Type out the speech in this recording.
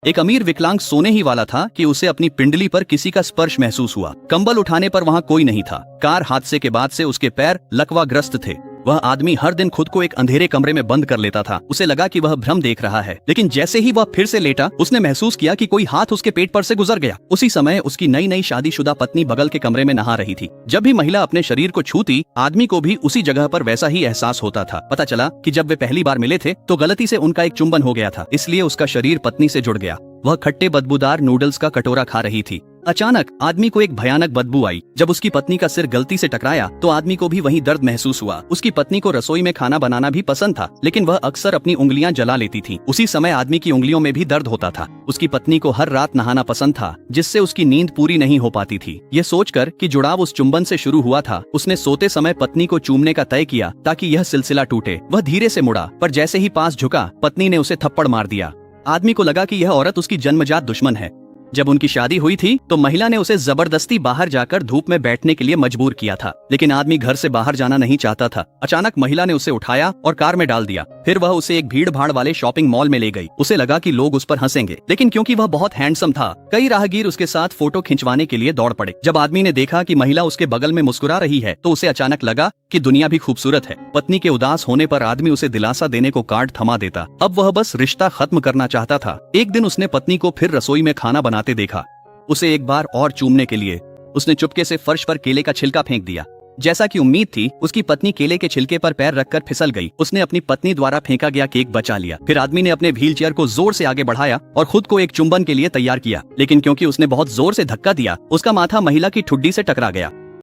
एक अमीर विकलांग सोने ही वाला था कि उसे अपनी पिंडली पर किसी का स्पर्श महसूस हुआ। कंबल उठाने पर वहाँ कोई नहीं था। कार हादसे के बाद से उसके पैर लकवाग्रस्त थे। वह आदमी हर दिन खुद को एक अंधेरे कमरे में बंद कर लेता था। उसे लगा कि वह भ्रम देख रहा है, लेकिन जैसे ही वह फिर से लेटा, उसने महसूस किया कि कोई हाथ उसके पेट पर से गुजर गया। उसी समय उसकी नई नई शादीशुदा पत्नी बगल के कमरे में नहा रही थी। जब भी महिला अपने शरीर को छूती, आदमी को भी उसी जगह पर वैसा ही एहसास होता था। पता चला कि जब वे पहली बार मिले थे तो गलती से उनका एक चुंबन हो गया था, इसलिए उसका शरीर पत्नी से जुड़ गया। वह खट्टे बदबूदार नूडल्स का कटोरा खा रही थी। अचानक आदमी को एक भयानक बदबू आई। जब उसकी पत्नी का सिर गलती से टकराया तो आदमी को भी वही दर्द महसूस हुआ। उसकी पत्नी को रसोई में खाना बनाना भी पसंद था, लेकिन वह अक्सर अपनी उंगलियां जला लेती थी। उसी समय आदमी की उंगलियों में भी दर्द होता था। उसकी पत्नी को हर रात नहाना पसंद था, जिससे उसकी नींद पूरी नहीं हो पाती थी। ये सोचकर कि जुड़ाव उस चुंबन से शुरू हुआ था, उसने सोते समय पत्नी को चूमने का तय किया ताकि यह सिलसिला टूटे। वह धीरे से मुड़ा, पर जैसे ही पास झुका, पत्नी ने उसे थप्पड़ मार दिया। आदमी को लगा कि यह औरत उसकी जन्मजात दुश्मन है। जब उनकी शादी हुई थी तो महिला ने उसे जबरदस्ती बाहर जाकर धूप में बैठने के लिए मजबूर किया था, लेकिन आदमी घर से बाहर जाना नहीं चाहता था। अचानक महिला ने उसे उठाया और कार में डाल दिया। फिर वह उसे एक भीड़ भाड़ वाले शॉपिंग मॉल में ले गई। उसे लगा कि लोग उस पर हंसेंगे, लेकिन क्योंकि वह बहुत हैंडसम था, कई राहगीर उसके साथ फोटो खिंचवाने के लिए दौड़ पड़े। जब आदमी ने देखा कि महिला उसके बगल में मुस्कुरा रही है तो उसे अचानक लगा कि दुनिया भी खूबसूरत है। पत्नी के उदास होने पर आदमी उसे दिलासा देने को कार्ड थमा देता। अब वह बस रिश्ता खत्म करना चाहता था। एक दिन उसने पत्नी को फिर रसोई में खाना बनाते देखा। उसे एक बार और चूमने के लिए उसने चुपके से फर्श पर केले का छिलका फेंक दिया। जैसा कि उम्मीद थी, उसकी पत्नी केले के छिलके पर पैर रखकर फिसल गई। उसने अपनी पत्नी द्वारा फेंका गया केक बचा लिया। फिर आदमी ने अपने व्हील चेयर को जोर से आगे बढ़ाया और खुद को एक चुंबन के लिए तैयार किया, लेकिन क्योंकि उसने बहुत जोर से धक्का दिया, उसका माथा महिला की ठुड्डी से टकरा गया।